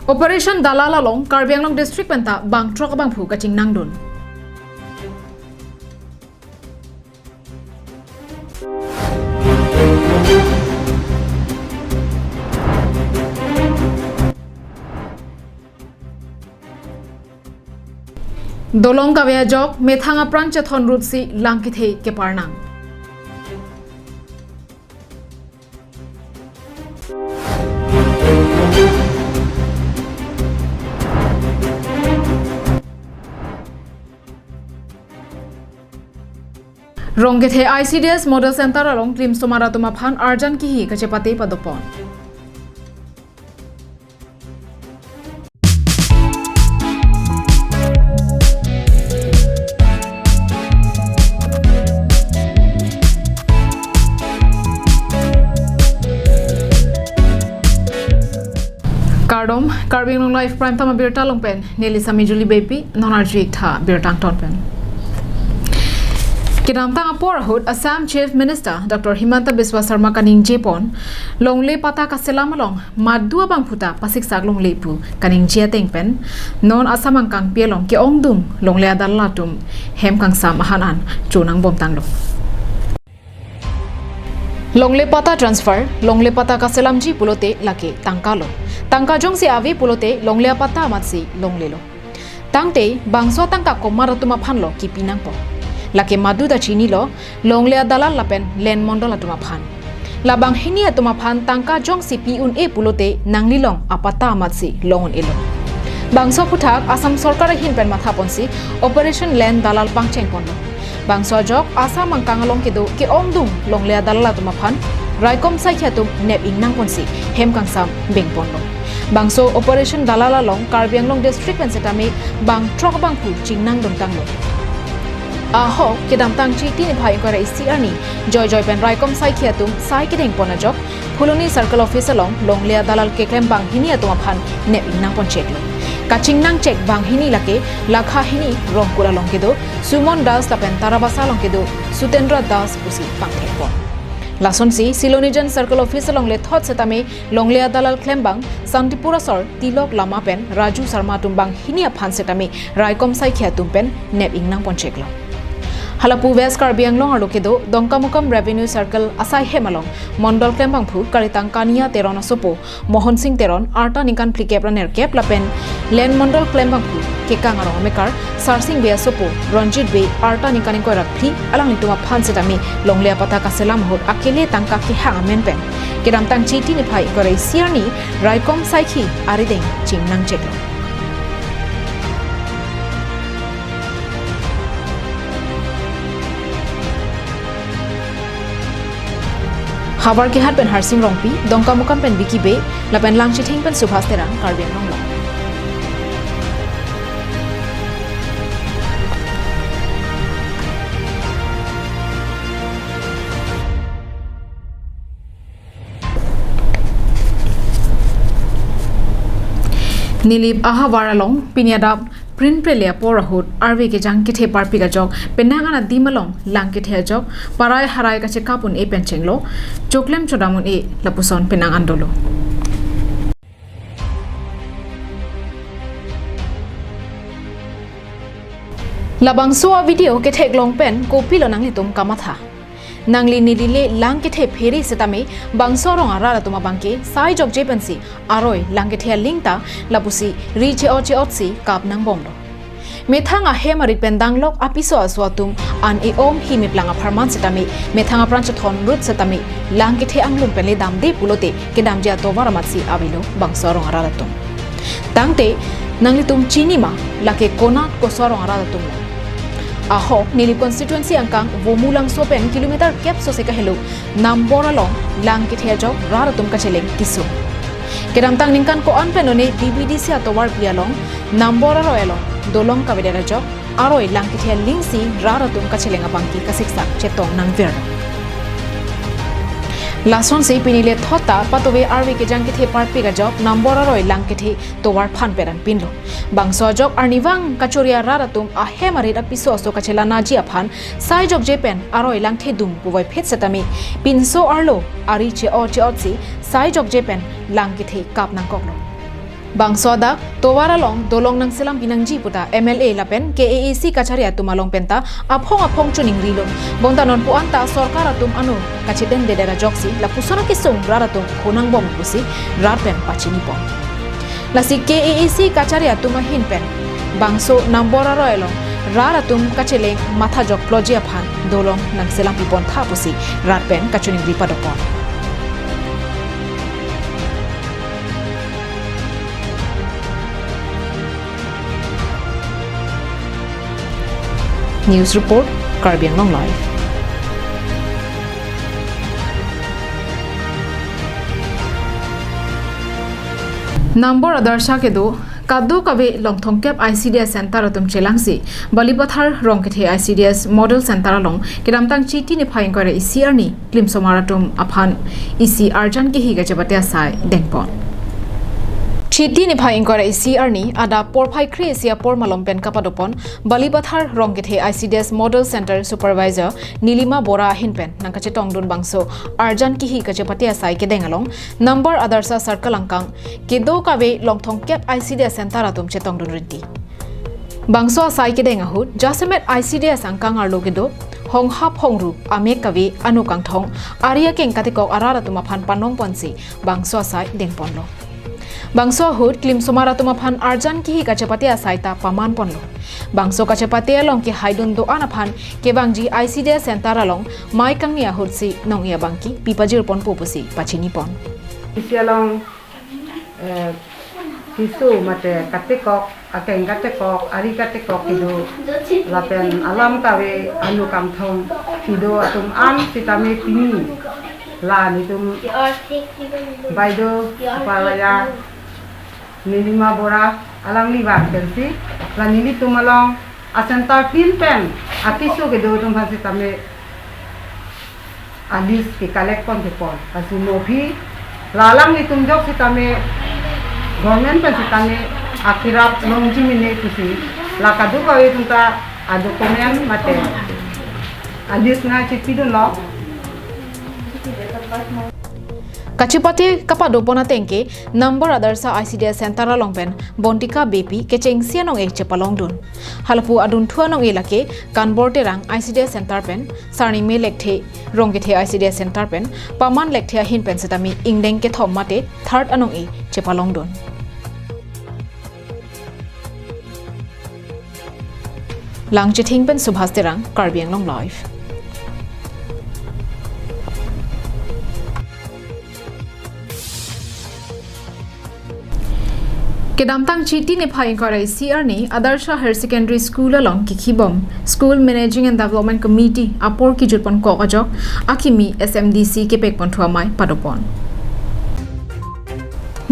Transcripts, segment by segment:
Operation Dalala Long Karbi Anglong District Penta Bang Trok Bang Phu Kaching Nangdun. Dolong Kavya Jok Methanga Pranchathon Rutsi Langkithe Keparnang. Ronggethe ICDS Model Center along Klim Somara Tumaphan Arjan Kihi Kachepate Padopon. Kardom, Karbing Long Life Prime Tama Birta Longpen, Nelly Sami Julie Baby, Non-Arjik Tha Birtang Tonpen. Kinamtang Aporahut, Assam Chief Minister Dr. Himanta Biswa Sarma Kaning Jepon, Longle Pata Kaselam Madua Bangputa, Pasiksak Long Lepu, Kaning Jia Tengpen, Non Asamang Kang Pielong, Keongdum, Longle Adalatum, Hem Kang Sam Hanan, Chunang Bomtanglo. Longle Pata Transfer, Longle Pata Kaselam Ji Pulote, Lake, Tangkalo. Tangka Jong si Avi Pulote, Longle Pata Matsi, Longlelo. Tangte, Bangswa Tangka Komaratuma Panlo, Kipinangpo. Lake madu da chini lo longlea dalal lapen len mondola tumaphan labang hinia tumaphan tangka jong si piun e pulote nanglilong apata amatsi longon elo bangso puthak asam sarkar hin pen matha ponsi operation len dalal pangcheng ponlo bangso jok asam angkangalong kedo ke ongdung longlea dalala tumaphan raikom sai khatum nep ingnang ponsi hem kangsam beng ponlo bangso operation dalala long karbianglong district pen setame bang trok bang pu chingnang dong tanglo Aho, kedam tang chi tini bhai ko rai siarni joy pen raikom sai khiatum sai kideng pona jok phuloni circle office along longlea dalal ke klem bang hini atuma phan ne inang pon check lo kaching nang check bang hini lake lakha hini rongkura long kedo sumon das lapen tarabasa long kedo sutendra das pusi pangthek pon lason si silonijan circle office along le thot setame longlea dalal klem bang santipura sor tilok lama pen raju sarma tumbang hini phan setame raikom sai khiatum pen ne inang pon check lo Halapu West Karbiang Long Arlokedo, Donkamukam Revenue Circle, Asai Hemalong, Mondol Kempangpu, Karitang Kania Teron Sopo, Mohon Singh Teron, Arta Nikan Plikepra Kep Lapen, Len Mondol Klempangpu, Kekangarong Mekar, Sarsing Bea Sopo, Ronjit Bay, Arta Nikan Pli, Alang Lituma Pansetami, Longlea Pataka Selam Hot, Akele Tanka Kihang Menpen, Kedam Tang Chiti Nipai, Gore Siarni, Raikom Saiki, Arideng, Ching Nang Cheklo. Habar ke hat pen harsing rongpi dongka mukam pen biki be la pen lang chithing pen subhas terang karbian long la Nilib aha waralong pinyadap Print Prelia Porahut, RV ke jang kithe parpika jok, penangana dimalong, lang kithe jok, parai harai kache kapun e penchenglo, choklem chodamun e lapuson penang andolo. Labang suwa video kithe glong pen kopilo nang litum kamatha. Nangli nilile lang kithe pheri setame bangsorong arara tuma bangke sai jok jepensi aroi lang kithe lingta lapusi riche otsi kap nang bomlo methanga hemarit pendanglok apiso aswatum an e om himip langa pharman setame methanga pranchathon rut setame lang kithe anglum penle damde pulote kedam ja towara matsi abilo bangsorong arara tum tangte nanglitum chinima lake kona kosorong arara tum Aho, Nili constituency angkang womulang sopen kilometer kep so seka hello nambora long lang kithe jok raratum kacheleng kisu kedamtang ningkan ko anpenone DBD sia towar pialong nambora royalong dolong kabedera jok aroi lang kithe lingsi raratum kacheleng abangki kasiksa chetong nang ver Lason se pinile thota patowe RV ke jang kithe parpi ga jok nambora roi lang kithe towar phan peran pinlo bangso jok arniwang kachoria raratum a hemarit apiso so kachela naji aphan sai jok jepen aroi lang the dum buwai phet setami pinso arlo ari che o che otsi sai jok jepen lang kithe kap nang koklo Bangsoda towara long dolong nang selam binangji puta MLA lapen KAC kacharia tumalong penta aphong chuning rilo bonta non puanta sorkar atum anu kachiden dedera joksi la pusona kisung raratum khonang bom pusi rarpen pachini pon lasi KAC kacharia tumahin pen bangso nambora roelong raratum kacheleng matha jok plojia phan dolong nang selam pipon tha pusi rarpen kachuning ripadopon News Report, Caribbean Long Live. Number Adarsha ke do Kado kabe longthong kep ICDS center atum chelangsi Balipathar rongkethe ICDS model center along kiramtang chiti ni phaing kore ICR ni klim somaratum aphan IC arjan ke higa jabate asai dengpon Chiti ni phaing kore ICR ni ada por phai creasia por malom pen kapadopon Balipathar rongkethe ICDS model center supervisor Nilima Bora hinpen nangkache tongdun bangso arjan ki hi kajapati asai ke dengalong number adarsa circle angkang kedo kabe longthong kep ICDS center atum che tongdun rinti bangso asai ke dengahut jasemet ICDS angkang arlo kedo hong hap hong ru ame kabe anu kang thong aria keng katikok arara tuma phan panong ponsi bangso asai dengponlo Bangso hud klim somara tuma phan arjan ki hi kachapati asaita paman ponlo bangso kachapati along ki haidun do anaphan ke bangji ICDS center along mai kangnia hudsi nongya bangki pipajir pon popusi pachini pon isialong kisu mate katekok akeng katekok ari katekok kido lapen alam kawe anu kam thong kido atum an sitame pini la nitum baido palaya Nilima Bora alang libat kelsi la nili tumalong asenta pin pen akisu ke do tum hasi tame alis ke collect kon ke pon kasi mobi lalang ni tum jok si tame government pen si tame akirap longji mine kusi la kadu ka we tunta ado komen mate alis na chipidun lo Kachipati kapadopona tengke number adarsa ICDS center alongpen bontika bepi kecheng sianong e chepalong dun halapu adun thuanong elake kanborte rang ICDS center pen sarni me lekthe ronggethe ICDS center pen paman lekthe hin pen setami ingdeng ke thomate third anong e chepalong dun langche thing pen subhas terang Caribbean Long Live Kedamtang chiti ne phaing kore CR ni Adarsha Higher Secondary School along kikhibom School Managing and Development Committee apor ki jutpon kokajok akimi SMDC ke pekpon thuamai padopon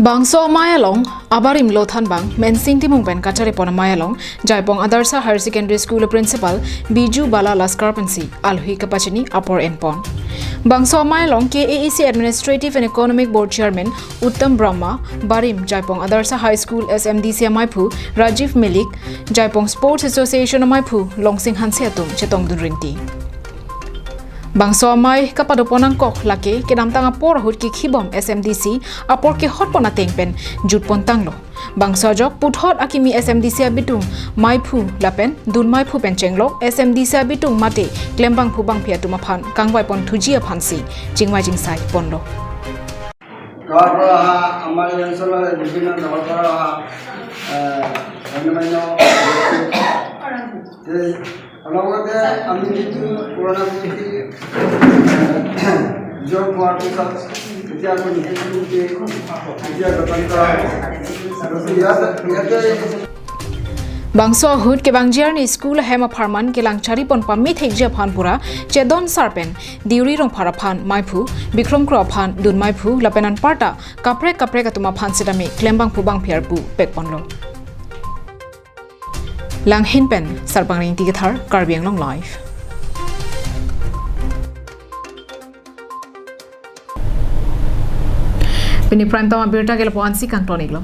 Bangso Mayalong abarim lothan bang mensing timung pen kachare pon Mayalong jaipong Adarsha Higher Secondary School principal Biju Bala Laskar pensi alhui kapachini apor enpon Bangso Mayalong KAC Administrative and Economic Board Chairman Uttam Brahma Barim Jaipong Adarsha High School SMDC Maipu Rajiv Milik Jaipong Sports Association Maipu Longsing Hanseatum Chetong Dunringti Bangso Mai kapadoponang kok lake kedamtang apor hut ki khibom SMDC apor ke hotpona tengpen jutpon tanglo Bangso jok puthot akimi SMDC abitung Maipu lapen dun Maipu penchenglo SMDC abitung mate klembang phubang phia tuma phan kangwai pon thujia phansi jingwai jingsai ponlo Kawara amar yansala bibina nawara अन्यमान्य अलगते আমি যিটো পুৰণা নীতি যোগ হোৱাৰ পিছত এতিয়া আমি নীতিটো এতিয়া গঠন কৰা ইয়াতে Bangso hut ke bangjiar ni school hema farman ke langchari pon pammi thekja phanpura chedon sarpen diuri rong pharaphan maipu bikrom kro phan dun maipu lapenan parta kapre katuma phan setami klembang phubang phiarpu pekponlo langhin pen sarpang ring ti thar Caribbean Long Live Pini prime tama birta ke lapan si kang tonik lo